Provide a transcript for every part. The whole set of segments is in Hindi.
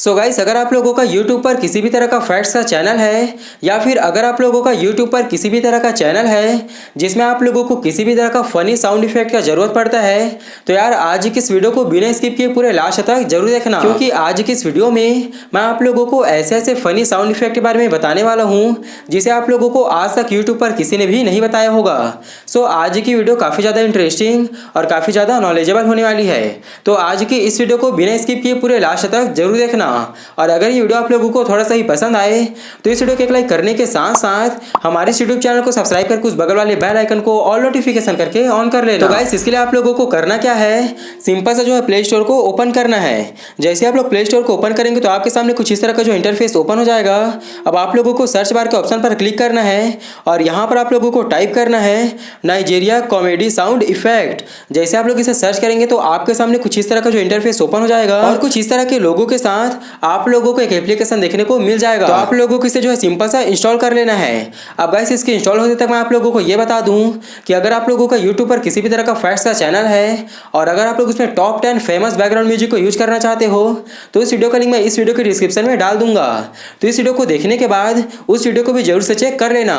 सो गाइस, अगर आप लोगों का यूट्यूब पर किसी भी तरह का फैक्ट्स का चैनल है या फिर अगर आप लोगों का यूट्यूब पर किसी भी तरह का चैनल है जिसमें आप लोगों को किसी भी तरह का फनी साउंड इफेक्ट का जरूरत पड़ता है तो यार आज की इस वीडियो को बिना स्किप किए पूरे लास्ट तक जरूर देखना, क्योंकि आज की इस वीडियो में मैं आप लोगों को ऐसे ऐसे फनी साउंड इफेक्ट के बारे में बताने वाला हूँ जिसे आप लोगों को आज तक यूट्यूब पर किसी ने भी नहीं बताया होगा। सो आज की वीडियो काफ़ी ज़्यादा इंटरेस्टिंग और काफ़ी ज़्यादा नॉलेजेबल होने वाली है, तो आज की इस वीडियो को बिना स्किप किए पूरे लास्ट तक जरूर देखना। और अगर ये वीडियो आप लोगों को थोड़ा सा ही पसंद आए तो इस वीडियो को एक लाइक करने के साथ साथ हमारे यूट्यूब चैनल को सब्सक्राइब करके उस बगल वाले बेल आइकन को ऑल नोटिफिकेशन करके ऑन कर लेना। तो गाइस, इसके लिए आप लोगों को करना क्या है, सिंपल सा जो है प्ले स्टोर को ओपन करना है। जैसे आप लोग प्ले स्टोर को ओपन करेंगे तो आपके सामने कुछ इस तरह का जो इंटरफेस ओपन हो जाएगा। अब आप लोगों को सर्च बार के ऑप्शन पर क्लिक करना है और यहाँ पर आप लोगों को टाइप करना है नाइजीरिया कॉमेडी साउंड इफेक्ट। जैसे आप लोग इसे सर्च करेंगे तो आपके सामने कुछ इस तरह का जो इंटरफेस ओपन हो जाएगा और कुछ इस तरह के लोगों के साथ आप लोगों को एक एप्लीकेशन देखने को मिल जाएगा। तो आप लोगों को इसे जो है सिंपल सा इंस्टॉल कर लेना है। अब गाइस, इसके इंस्टॉल होने तक मैं आप लोगों को ये बता दूं कि अगर आप लोगों का यूट्यूब पर किसी भी तरह का फैक्ट्स का चैनल है और अगर आप लोग उसमें टॉप 10 फेमस बैकग्राउंड म्यूजिक को यूज करना चाहते हो तो इस वीडियो का लिंक मैं इस वीडियो के डिस्क्रिप्शन में डाल दूंगा। तो इस वीडियो को देखने के बाद उस वीडियो को भी जरूर से चेक कर लेना।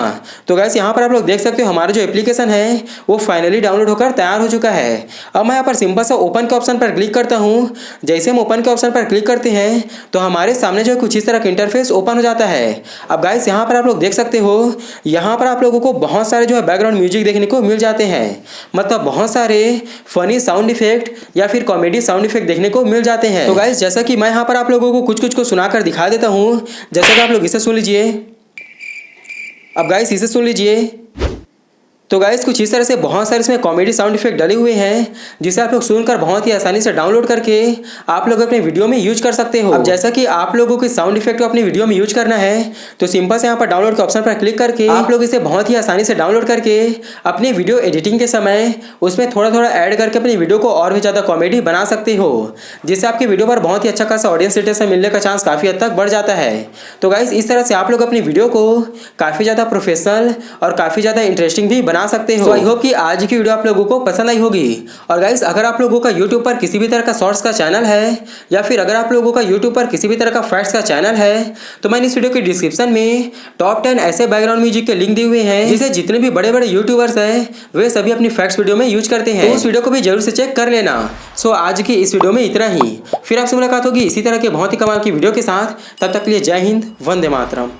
तो गाइस, यहाँ पर आप लोग देख सकते हो हमारा जो एप्लीकेशन है वो फाइनली डाउनलोड होकर तैयार हो चुका है। अब मैं यहाँ पर सिंपल सा ओपन के ऑप्शन पर क्लिक करता हूँ। जैसे हम ओपन के ऑप्शन पर क्लिक करते हैं तो हमारे सामने जो कुछ इस तरह का इंटरफेस ओपन हो जाता है। अब गाइस, यहाँ पर आप लोग देख सकते हो यहाँ पर आप लोगों को बहुत सारे जो है बैकग्राउंड म्यूजिक देखने को मिल जाते हैं, मतलब बहुत सारे फनी साउंड इफेक्ट या फिर कॉमेडी साउंड इफेक्ट देखने को मिल जाते हैं। तो गाइस, जैसा कि मैं यहाँ पर आप लोगों को कुछ को सुनाकर दिखा देता हूँ, जैसा कि आप लोग इसे सुन लीजिए। अब गाइस, इसे सुन लीजिए। तो गाइस, कुछ इस तरह से बहुत सारे इसमें कॉमेडी साउंड इफेक्ट डले हुए हैं जिसे आप लोग सुनकर बहुत ही आसानी से डाउनलोड करके आप लोग अपने वीडियो में यूज कर सकते हो। अब जैसा कि आप लोगों को साउंड इफेक्ट को अपनी वीडियो में यूज करना है तो सिंपल से यहाँ पर डाउनलोड के ऑप्शन पर क्लिक करके आप लोग इसे बहुत ही आसानी से डाउनलोड करके अपनी वीडियो एडिटिंग के समय उसमें थोड़ा थोड़ा ऐड करके अपनी वीडियो को और भी ज़्यादा कॉमेडी बना सकते हो, जिससे आपकी वीडियो पर बहुत ही अच्छा खासा ऑडियंस रिटेंशन मिलने का चांस काफ़ी हद तक बढ़ जाता है। तो गाइस, इस तरह से आप लोग अपनी वीडियो को काफ़ी ज़्यादा प्रोफेशनल और काफ़ी ज़्यादा इंटरेस्टिंग भी बना सकते हो। आई होप कि आज की वीडियो आप लोगों को पसंद आई होगी। और गाइस, अगर आप लोगों का यूट्यूब पर किसी भी तरह का शॉर्ट्स का चैनल है या फिर अगर आप लोगों का यूट्यूब पर किसी भी तरह का फैक्ट्स का चैनल है तो मैंने इस वीडियो के डिस्क्रिप्शन में टॉप 10 ऐसे बैकग्राउंड म्यूजिक के लिंक दिए हुए हैं जिसे जितने भी बड़े बड़े यूट्यूबर्स हैं वे सभी अपनी फैक्ट्स वीडियो में यूज करते हैं। तो उस वीडियो को भी जरूर से चेक कर लेना। सो आज की इस वीडियो में इतना ही, फिर आपसे मुलाकात होगी इसी तरह के बहुत ही कमाल की वीडियो के साथ। तब तक के लिए जय हिंद, वंदे मातरम।